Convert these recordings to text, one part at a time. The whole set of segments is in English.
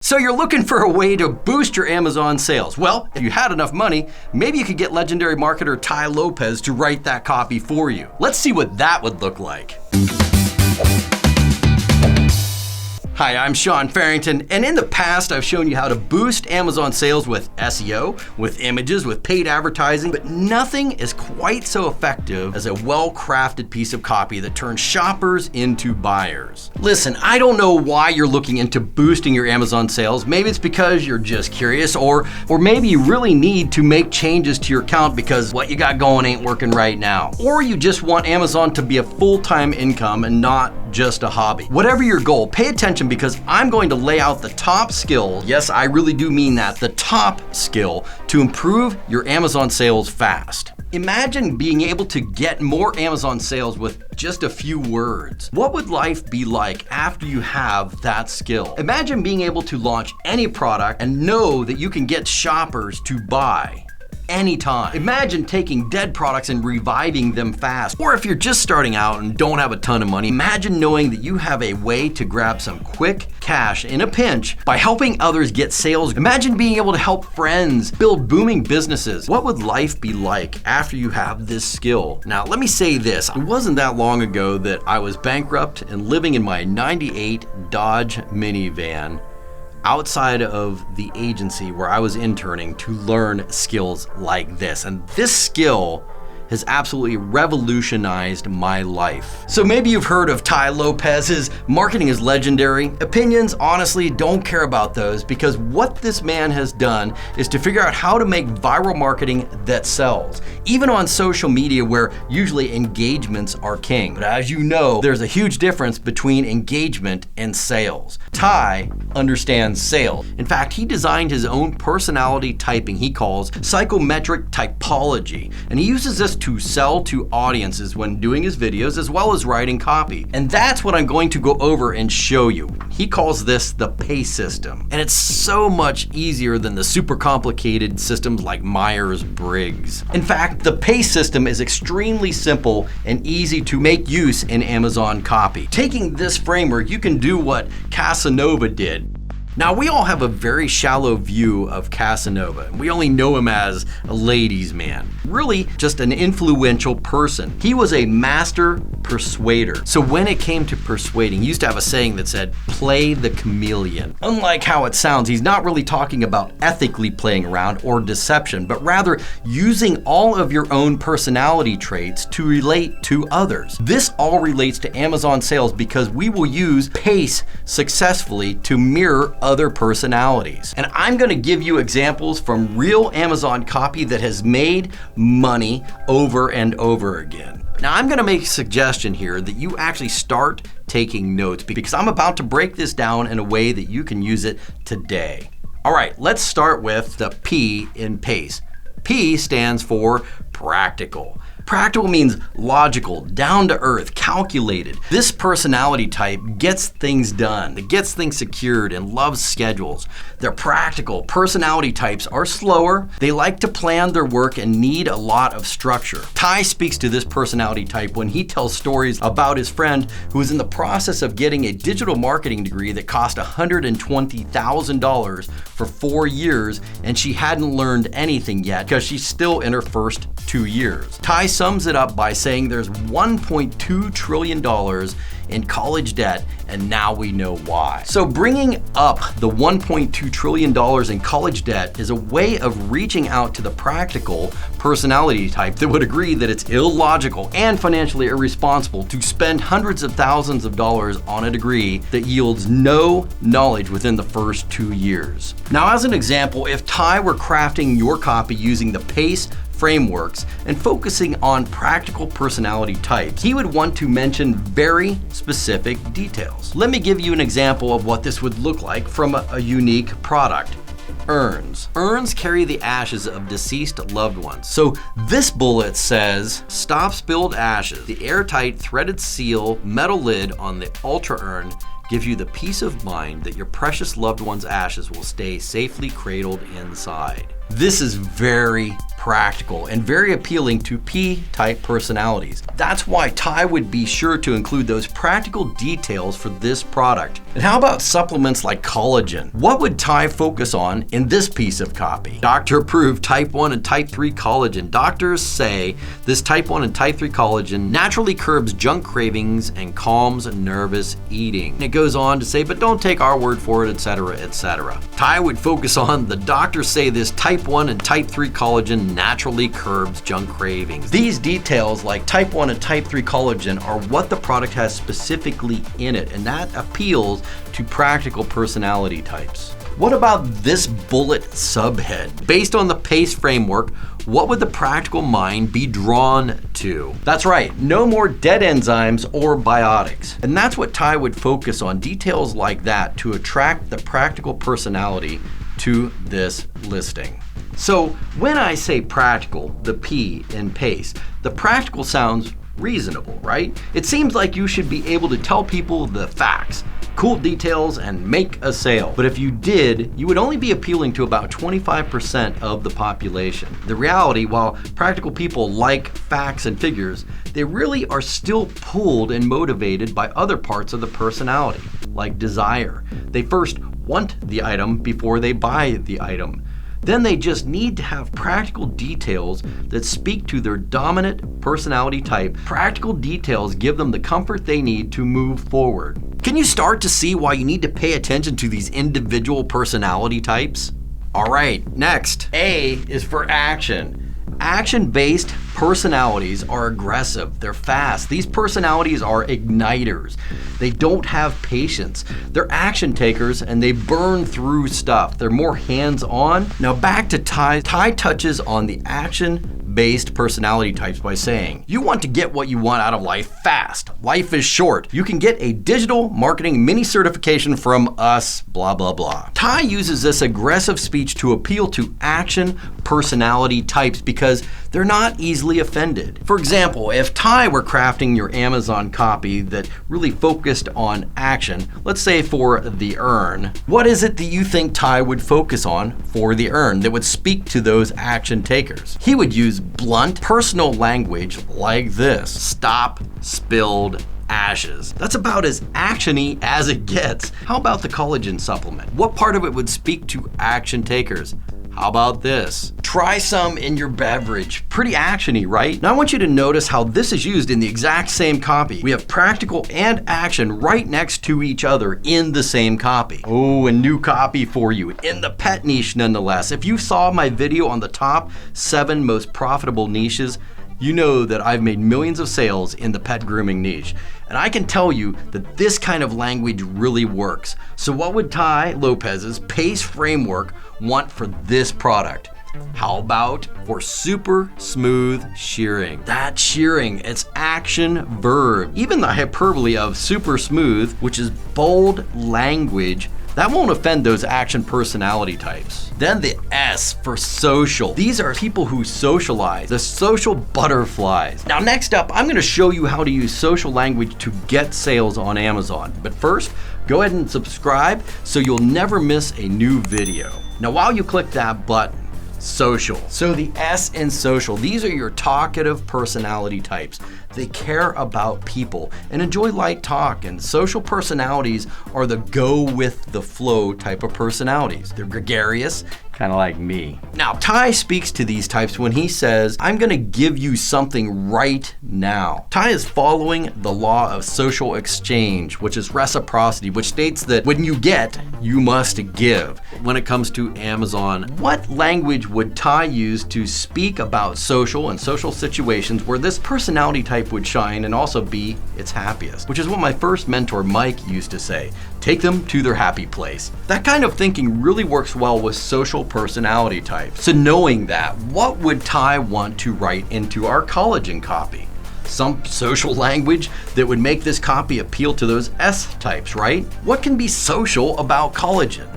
So you're looking for a way to boost your Amazon sales. Well, if you had enough money, maybe you could get legendary marketer Tai Lopez to write that copy for you. Let's see what that would look like. Hi, I'm Farrington, and in the past I've shown you how to boost Amazon sales with SEO, with images, with paid advertising, but nothing is quite so effective as a well-crafted piece of copy that turns shoppers into buyers. Listen, I don't know why you're looking into boosting your Amazon sales. Maybe it's because you're just curious, or maybe you really need to make changes to your account because what you got going ain't working right now. Or you just want Amazon to be a full-time income and not just a hobby. Whatever your goal, pay attention because I'm going to lay out the top skill, yes, I really do mean that, the top skill to improve your Amazon sales fast. Imagine being able to get more Amazon sales with just a few words. What would life be like after you have that skill? Imagine being able to launch any product and know that you can get shoppers to buy anytime. Imagine taking dead products and reviving them fast. Or if you're just starting out and don't have a ton of money, imagine knowing that you have a way to grab some quick cash in a pinch by helping others get sales. Imagine being able to help friends build booming businesses. What would life be like after you have this skill? Now, let me say this. It wasn't that long ago that I was bankrupt and living in my '98 Dodge minivan outside of the agency where I was interning to learn skills like this. And this skill has absolutely revolutionized my life. So maybe you've heard of Tai Lopez. His marketing is legendary. Opinions, honestly, don't care about those because what this man has done is to figure out how to make viral marketing that sells, even on social media where usually engagements are king. But as you know, there's a huge difference between engagement and sales. Tai understands sales. In fact, he designed his own personality typing he calls psychometric typology, and he uses this to sell to audiences when doing his videos as well as writing copy. And that's what I'm going to go over and show you. He calls this the pay system. And it's so much easier than the super complicated systems like Myers-Briggs. In fact, the pay system is extremely simple and easy to make use in Amazon copy. Taking this framework, you can do what Casanova did. Now, we all have a very shallow view of Casanova. We only know him as a ladies' man. Really, just an influential person. He was a master persuader. So when it came to persuading, he used to have a saying that said, play the chameleon. Unlike how it sounds, he's not really talking about ethically playing around or deception, but rather using all of your own personality traits to relate to others. This all relates to Amazon sales because we will use pace successfully to mirror other personalities. And I'm going to give you examples from real Amazon copy that has made money over and over again. Now, I'm going to make a suggestion here that you actually start taking notes because I'm about to break this down in a way that you can use it today. All right, let's start with the P in PACE. P stands for practical. Practical means logical, down to earth, calculated. This personality type gets things done, it gets things secured and loves schedules. They're practical. Personality types are slower. They like to plan their work and need a lot of structure. Tai speaks to this personality type when he tells stories about his friend who was in the process of getting a digital marketing degree that cost $120,000 for 4 years, and she hadn't learned anything yet because she's still in her first 2 years. Tai sums it up by saying there's $1.2 trillion in college debt, and now we know why. So bringing up the $1.2 trillion in college debt is a way of reaching out to the practical personality type that would agree that it's illogical and financially irresponsible to spend hundreds of thousands of dollars on a degree that yields no knowledge within the first 2 years. Now, as an example, if Tai were crafting your copy using the PACE frameworks and focusing on practical personality types, he would want to mention very specific details. Let me give you an example of what this would look like from a unique product. Urns. Urns carry the ashes of deceased loved ones. So this bullet says, stop spilled ashes. The airtight threaded seal metal lid on the ultra urn gives you the peace of mind that your precious loved one's ashes will stay safely cradled inside. This is very practical, and very appealing to P-type personalities. That's why Tai would be sure to include those practical details for this product. And how about supplements like collagen? What would Tai focus on in this piece of copy? Doctor-approved type 1 and type 3 collagen. Doctors say this type 1 and type 3 collagen naturally curbs junk cravings and calms nervous eating. And it goes on to say, but don't take our word for it, etc., etc. Tai would focus on the doctors say this type 1 and type 3 collagen naturally curbs junk cravings. These details like type 1 and type 3 collagen are what the product has specifically in it, and that appeals to practical personality types. What about this bullet subhead? Based on the PACE framework, what would the practical mind be drawn to? That's right, no more dead enzymes or biotics. And that's what Tai would focus on, details like that to attract the practical personality to this listing. So when I say practical, the P in PACE, the practical sounds reasonable, right? It seems like you should be able to tell people the facts, cool details, and make a sale. But if you did, you would only be appealing to about 25% of the population. The reality, while practical people like facts and figures, they really are still pulled and motivated by other parts of the personality, like desire. They first want the item before they buy the item. Then they just need to have practical details that speak to their dominant personality type. Practical details give them the comfort they need to move forward. Can you start to see why you need to pay attention to these individual personality types? All right, next, A is for action. Action-based personalities are aggressive, they're fast. These personalities are igniters. They don't have patience. They're action takers and they burn through stuff. They're more hands-on. Now back to Tai. Tai touches on the action-based personality types by saying, you want to get what you want out of life fast. Life is short. You can get a digital marketing mini certification from us, blah, blah, blah. Tai uses this aggressive speech to appeal to action personality types because they're not easily offended. For example, if Tai were crafting your Amazon copy that really focused on action, let's say for the earn, what is it that you think Tai would focus on for the earn that would speak to those action takers? He would use blunt, personal language like this: stop spilled ashes. That's about as action-y as it gets. How about the collagen supplement? What part of it would speak to action takers? How about this? Try some in your beverage. Pretty action-y, right? Now I want you to notice how this is used in the exact same copy. We have practical and action right next to each other in the same copy. Oh, a new copy for you in the pet niche nonetheless. If you saw my video on the top 7 most profitable niches, you know that I've made millions of sales in the pet grooming niche. And I can tell you that this kind of language really works. So what would Tai Lopez's PACE framework want for this product? How about for super smooth shearing? That shearing, it's action verb. Even the hyperbole of super smooth, which is bold language, that won't offend those action personality types. Then the S for social. These are people who socialize, the social butterflies. Now next up, I'm gonna show you how to use social language to get sales on Amazon. But first, go ahead and subscribe so you'll never miss a new video. Now while you click that button, social. So the S in social, these are your talkative personality types. They care about people and enjoy light talk, and social personalities are the go with the flow type of personalities. They're gregarious, kind of like me. Now, Tai speaks to these types when he says, I'm gonna give you something right now. Tai is following the law of social exchange, which is reciprocity, which states that when you get, you must give. When it comes to Amazon, what language would Tai use to speak about social and social situations where this personality type would shine and also be its happiest? Which is what my first mentor, Mike, used to say. Take them to their happy place. That kind of thinking really works well with social personality types. So knowing that, what would Tai want to write into our collagen copy? Some social language that would make this copy appeal to those S types, right? What can be social about collagen?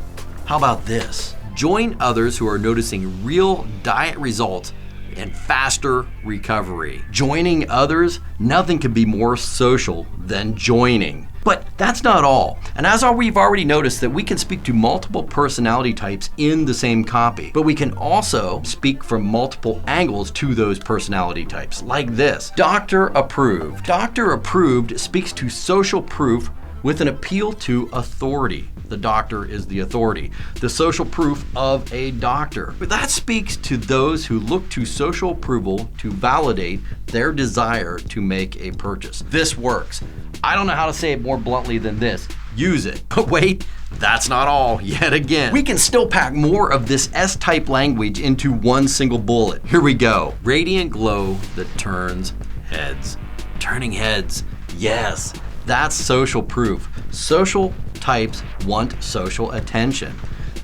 How about this? Join others who are noticing real diet results and faster recovery. Joining others, nothing can be more social than joining. But that's not all. And as we've already noticed that we can speak to multiple personality types in the same copy, but we can also speak from multiple angles to those personality types, like this. Doctor approved. Doctor approved speaks to social proof with an appeal to authority. The doctor is the authority. The social proof of a doctor. But that speaks to those who look to social approval to validate their desire to make a purchase. This works. I don't know how to say it more bluntly than this. Use it. But wait, that's not all yet again. We can still pack more of this S-type language into one single bullet. Here we go. Radiant glow that turns heads. Turning heads. Yes. That's social proof. Social types want social attention.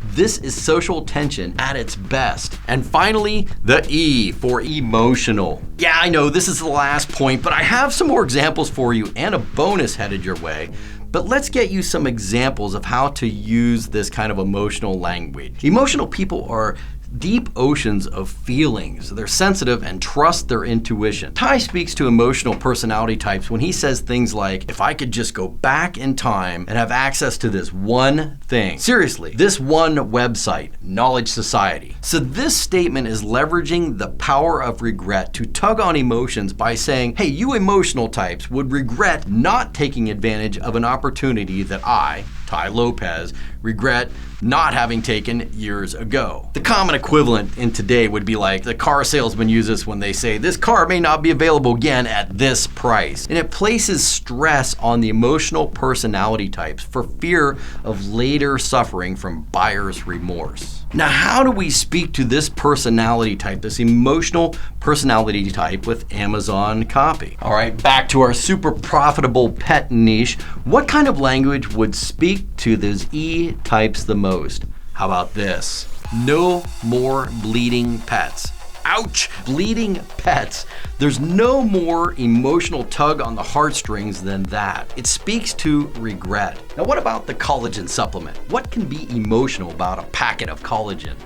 This is social attention at its best. And finally, the E for emotional. Yeah, I know this is the last point, but I have some more examples for you and a bonus headed your way. But let's get you some examples of how to use this kind of emotional language. Emotional people are deep oceans of feelings. They're sensitive and trust their intuition. Tai speaks to emotional personality types when he says things like, if I could just go back in time and have access to this one thing. Seriously, this one website, Knowledge Society. So this statement is leveraging the power of regret to tug on emotions by saying, hey, you emotional types would regret not taking advantage of an opportunity that I, Tai Lopez, regret not having taken years ago. The common equivalent in today would be like the car salesman uses when they say this car may not be available again at this price. And it places stress on the emotional personality types for fear of later suffering from buyer's remorse. Now, how do we speak to this personality type, this emotional personality type with Amazon copy? All right, back to our super profitable pet niche. What kind of language would speak to those E types the most? How about this? No more bleeding pets. Ouch! Bleeding pets. There's no more emotional tug on the heartstrings than that. It speaks to regret. Now, what about the collagen supplement? What can be emotional about a packet of collagen?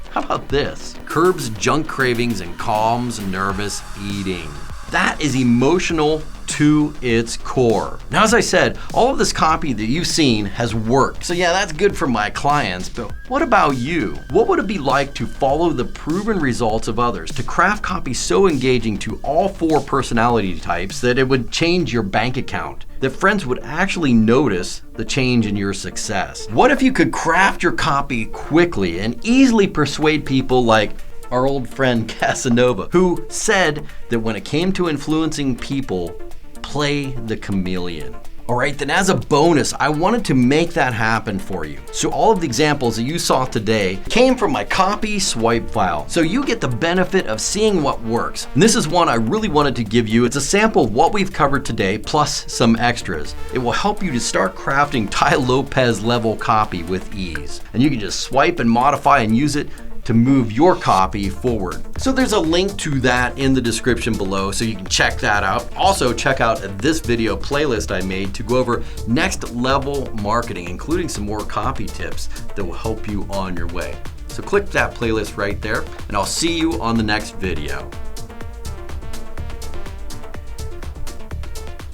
How about this? Curbs junk cravings and calms nervous eating. That is emotional to its core. Now, as I said, all of this copy that you've seen has worked. So yeah, that's good for my clients, but what about you? What would it be like to follow the proven results of others, to craft copy so engaging to all 4 personality types that it would change your bank account, that friends would actually notice the change in your success? What if you could craft your copy quickly and easily persuade people like our old friend Casanova, who said that when it came to influencing people, play the chameleon. All right, then as a bonus, I wanted to make that happen for you. So all of the examples that you saw today came from my copy swipe file. So you get the benefit of seeing what works. And this is one I really wanted to give you. It's a sample of what we've covered today, plus some extras. It will help you to start crafting Tai Lopez level copy with ease. And you can just swipe and modify and use it to move your copy forward. So there's a link to that in the description below, so you can check that out. Also, check out this video playlist I made to go over next level marketing, including some more copy tips that will help you on your way. So click that playlist right there, and I'll see you on the next video.